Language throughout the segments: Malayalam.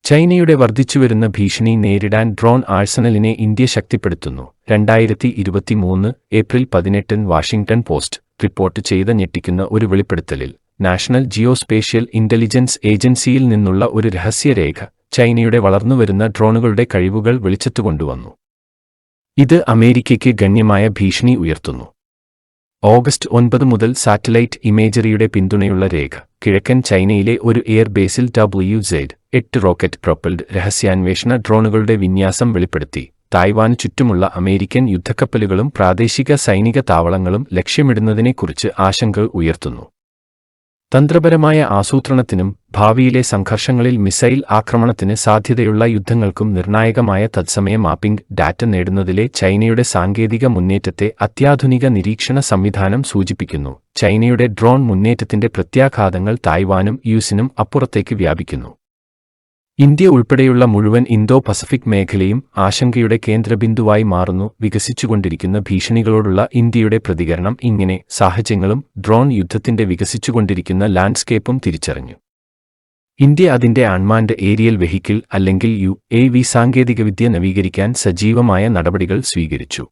ചൈനയുടെ വർദ്ധിച്ചുവരുന്ന ഭീഷണി നേരിടാൻ ഡ്രോൺ ആഴ്സണലിനെ ഇന്ത്യ ശക്തിപ്പെടുത്തുന്നു. 2023 ഏപ്രിൽ 18 വാഷിംഗ്ടൺ പോസ്റ്റ് റിപ്പോർട്ട് ചെയ്ത ഞെട്ടിക്കുന്ന ഒരു വെളിപ്പെടുത്തലിൽ നാഷണൽ ജിയോസ്പേഷ്യൽ ഇന്റലിജൻസ് ഏജൻസിയിൽ നിന്നുള്ള ഒരു രഹസ്യരേഖ ചൈനയുടെ വളർന്നുവരുന്ന ഡ്രോണുകളുടെ കഴിവുകൾ വെളിച്ചത്തുകൊണ്ടുവന്നു. ഇത് അമേരിക്കയ്ക്ക് ഗണ്യമായ ഭീഷണി ഉയർത്തുന്നു. ഓഗസ്റ്റ് 9 മുതൽ സാറ്റലൈറ്റ് ഇമേജറിയുടെ പിന്തുണയുള്ള രേഖ കിഴക്കൻ ചൈനയിലെ ഒരു എയർബേസിൽ WZ-8 റോക്കറ്റ് പ്രൊപ്പൽഡ് രഹസ്യാന്വേഷണ ഡ്രോണുകളുടെ വിന്യാസം വെളിപ്പെടുത്തി. തായ്വാന് ചുറ്റുമുള്ള അമേരിക്കൻ യുദ്ധക്കപ്പലുകളും പ്രാദേശിക സൈനിക താവളങ്ങളും ലക്ഷ്യമിടുന്നതിനെക്കുറിച്ച് ആശങ്ക ഉയർത്തുന്നു. തന്ത്രപരമായ ആസൂത്രണത്തിനും ഭാവിയിലെ സംഘർഷങ്ങളിൽ മിസൈൽ ആക്രമണത്തിന് സാധ്യതയുള്ള യുദ്ധങ്ങൾക്കും നിർണായകമായ തത്സമയ മാപ്പിംഗ് ഡാറ്റ നേടുന്നതിലെ ചൈനയുടെ സാങ്കേതിക മുന്നേറ്റത്തെ അത്യാധുനിക നിരീക്ഷണ സംവിധാനം സൂചിപ്പിക്കുന്നു. ചൈനയുടെ ഡ്രോൺ മുന്നേറ്റത്തിന്റെ പ്രത്യാഘാതങ്ങൾ തായ്വാനും യുഎസിനും അപ്പുറത്തേക്ക് വ്യാപിക്കുന്നു. ഇന്ത്യ ഉൾപ്പെടെയുള്ള മുഴുവൻ ഇന്തോ പസഫിക് മേഖലയും ആശങ്കയുടെ കേന്ദ്രബിന്ദുവായി മാറുന്നു. വികസിച്ചുകൊണ്ടിരിക്കുന്ന ഭീഷണികളോടുള്ള ഇന്ത്യയുടെ പ്രതികരണം ഇങ്ങനെ സാഹചര്യങ്ങളും ഡ്രോൺ യുദ്ധത്തിന്റെ വികസിച്ചുകൊണ്ടിരിക്കുന്ന ലാൻഡ്സ്കേപ്പും തിരിച്ചറിഞ്ഞു. ഇന്ത്യ അതിന്റെ അൺമാൻഡ് ഏരിയൽ വെഹിക്കിൾ അല്ലെങ്കിൽ UAV സാങ്കേതികവിദ്യ നവീകരിക്കാൻ സജീവമായ നടപടികൾ സ്വീകരിച്ചു.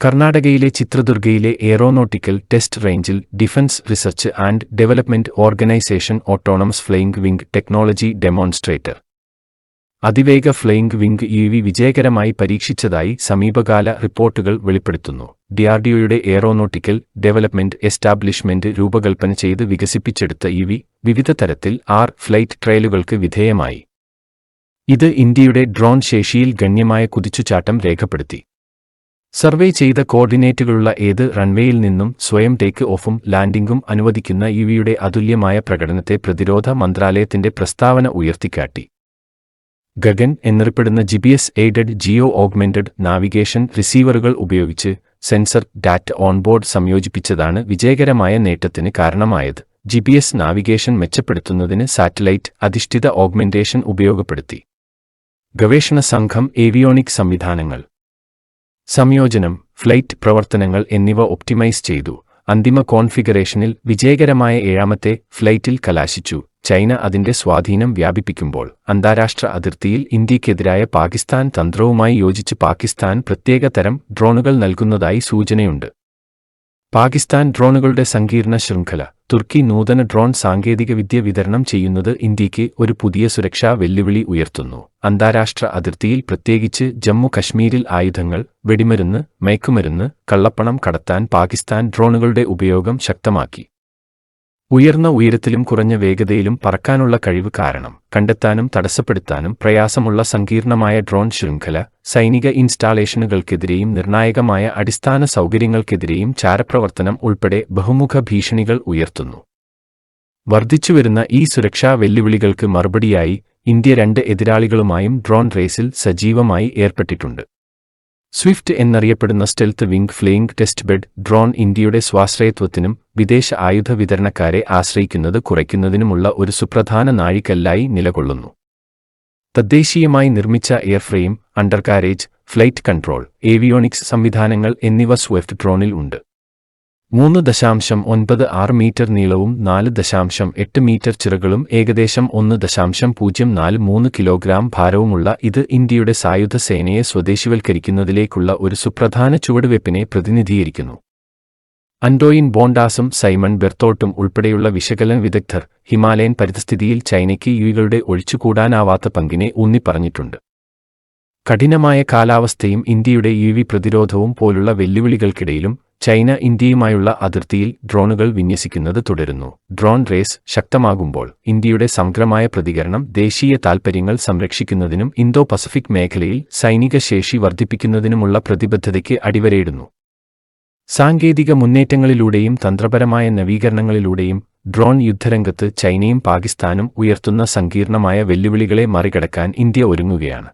കർണാടകയിലെ ചിത്രദുർഗയിലെ എയറോനോട്ടിക്കൽ ടെസ്റ്റ് റേഞ്ചിൽ defence research and development organisation autonomous flying wing technology demonstrator അതിവേഗ ഫ്ലൈയിംഗ് വിംഗ് UAV വിജയകരമായി പരീക്ഷിച്ചതായി സമീപകാല റിപ്പോർട്ടുകൾ വെളിപ്പെടുത്തുന്നു. DRDOയുടെ എയറോനോട്ടിക്കൽ ഡെവലപ്മെന്റ് എസ്റ്റാബ്ലിഷ്മെന്റ് രൂപകൽപ്പന ചെയ്ത് വികസിപ്പിച്ചെടുത്ത UAV വിവിധ തരത്തിൽ ഫ്ലൈറ്റ് ട്രയലുകൾക്ക് വിധേയമായി. ഇത് ഇന്ത്യയുടെ ഡ്രോൺ ശേഷിയിൽ ഗണ്യമായ കുതിച്ചുചാട്ടം രേഖപ്പെടുത്തി. സർവേ ചെയ്ത കോർഡിനേറ്റുകളുള്ള ഏത് റൺവേയിൽ നിന്നും സ്വയം ടേക്ക് ഓഫും ലാൻഡിംഗും അനുവദിക്കുന്ന UAVയുടെ അതുല്യമായ പ്രകടനത്തെ പ്രതിരോധ മന്ത്രാലയത്തിന്റെ പ്രസ്താവന ഉയർത്തിക്കാട്ടി. ഗഗൻ എന്നറിയപ്പെടുന്ന GPS aided geo augmented navigation റിസീവറുകൾ ഉപയോഗിച്ച് സെൻസർ ഡാറ്റ ഓൺബോർഡ് സംയോജിപ്പിച്ചതാണ് വിജയകരമായ നേട്ടത്തിന് കാരണമായത്. GPS നാവിഗേഷൻ മെച്ചപ്പെടുത്തുന്നതിന് സാറ്റലൈറ്റ് അധിഷ്ഠിത ഓഗ്മെന്റേഷൻ ഉപയോഗപ്പെടുത്തി. ഗവേഷണ സംഘം ഏവിയോണിക് സംവിധാനങ്ങൾ സംയോജനം ഫ്ലൈറ്റ് പ്രവർത്തനങ്ങൾ എന്നിവ ഒപ്റ്റിമൈസ് ചെയ്തു. അന്തിമ കോൺഫിഗറേഷനിൽ വിജയകരമായ 7ാമത്തെ ഫ്ലൈറ്റിൽ കലാശിച്ചു. ചൈന അതിന്റെ സ്വാധീനം വ്യാപിപ്പിക്കുമ്പോൾ അന്താരാഷ്ട്ര അതിർത്തിയിൽ ഇന്ത്യക്കെതിരായ പാകിസ്ഥാൻ തന്ത്രവുമായി യോജിച്ച് പാകിസ്ഥാൻ പ്രത്യേക തരം ഡ്രോണുകൾ നൽകുന്നതായി സൂചനയുണ്ട്. പാകിസ്ഥാൻ ഡ്രോണുകളുടെ സങ്കീർണ ശൃംഖല തുർക്കി നൂതന ഡ്രോൺ സാങ്കേതികവിദ്യ വിതരണം ചെയ്യുന്നത് ഇന്ത്യയ്ക്ക് ഒരു പുതിയ സുരക്ഷാ വെല്ലുവിളി ഉയർത്തുന്നു. അന്താരാഷ്ട്ര അതിർത്തിയിൽ പ്രത്യേകിച്ച് ജമ്മു കശ്മീരിൽ ആയുധങ്ങൾ, വെടിമരുന്ന്, മയക്കുമരുന്ന്, കള്ളപ്പണം കടത്താൻ പാകിസ്ഥാൻ ഡ്രോണുകളുടെ ഉപയോഗം ശക്തമാക്കി. ഉയർന്ന ഉയരത്തിലും കുറഞ്ഞ വേഗതയിലും പറക്കാനുള്ള കഴിവ് കാരണം കണ്ടെത്താനും തടസ്സപ്പെടുത്താനും പ്രയാസമുള്ള സങ്കീർണമായ ഡ്രോൺ ശൃംഖല സൈനിക ഇൻസ്റ്റാളേഷനുകൾക്കെതിരെയും നിർണായകമായ അടിസ്ഥാന സൗകര്യങ്ങൾക്കെതിരെയും ചാരപ്രവർത്തനം ഉൾപ്പെടെ ബഹുമുഖ ഭീഷണികൾ ഉയർത്തുന്നു. വർദ്ധിച്ചുവരുന്ന ഈ സുരക്ഷാ വെല്ലുവിളികൾക്ക് മറുപടിയായി ഇന്ത്യ 2 എതിരാളികളുമായും ഡ്രോൺ റേസിൽ സജീവമായി ഏർപ്പെട്ടിട്ടുണ്ട്. സ്വിഫ്റ്റ് എന്നറിയപ്പെടുന്ന stealth wing flying test bed drone ഇന്ത്യയുടെ സ്വാശ്രയത്വത്തിനും വിദേശ ആയുധ വിതരണക്കാരെ ആശ്രയിക്കുന്നത് കുറയ്ക്കുന്നതിനുമുള്ള ഒരു സുപ്രധാന നാഴികക്കല്ലായി നിലകൊള്ളുന്നു. തദ്ദേശീയമായി നിർമ്മിച്ച airframe, undercarriage, flight control, avionics സംവിധാനങ്ങൾ എന്നിവ സ്വിഫ്റ്റ് ഡ്രോണിൽ ഉണ്ട്. 3.96 മീറ്റർ നീളവും 4.8 മീറ്റർ ചിറകുകളും ഏകദേശം 1.043 കിലോഗ്രാം ഭാരവുമുള്ള ഇത് ഇന്ത്യയുടെ സായുധ സേനയെ സ്വദേശിവൽക്കരിക്കുന്നതിലേക്കുള്ള ഒരു സുപ്രധാന ചുവടുവയ്പ്പിനെ പ്രതിനിധീകരിക്കുന്നു. അൻഡോയിൻ ബോണ്ടാസും സൈമൺ ബെർത്തോട്ടും ഉൾപ്പെടെയുള്ള വിശകലന വിദഗ്ധർ ഹിമാലയൻ പരിതസ്ഥിതിയിൽ ചൈനയ്ക്ക് UAVകളുടെ ഒഴിച്ചുകൂടാനാവാത്ത പങ്കിനെ ഊന്നിപ്പറഞ്ഞിട്ടുണ്ട്. കഠിനമായ കാലാവസ്ഥയും ഇന്ത്യയുടെ UAV പ്രതിരോധവും പോലുള്ള വെല്ലുവിളികൾക്കിടയിലും ചൈന ഇന്ത്യയുമായുള്ള അതിർത്തിയിൽ ഡ്രോണുകൾ വിന്യസിക്കുന്നത് തുടരുന്നു. ഡ്രോൺ റേസ് ശക്തമാകുമ്പോൾ ഇന്ത്യയുടെ സമഗ്രമായ പ്രതികരണം ദേശീയ താൽപ്പര്യങ്ങൾ സംരക്ഷിക്കുന്നതിനും ഇന്തോ പസഫിക് മേഖലയിൽ സൈനിക ശേഷി വർദ്ധിപ്പിക്കുന്നതിനുമുള്ള പ്രതിബദ്ധതയ്ക്ക് അടിവരയിടുന്നു. സാങ്കേതിക മുന്നേറ്റങ്ങളിലൂടെയും തന്ത്രപരമായ നവീകരണങ്ങളിലൂടെയും ഡ്രോൺ യുദ്ധരംഗത്ത് ചൈനയും പാകിസ്ഥാനും ഉയർത്തുന്ന സങ്കീർണമായ വെല്ലുവിളികളെ മറികടക്കാൻ ഇന്ത്യ ഒരുങ്ങുകയാണ്.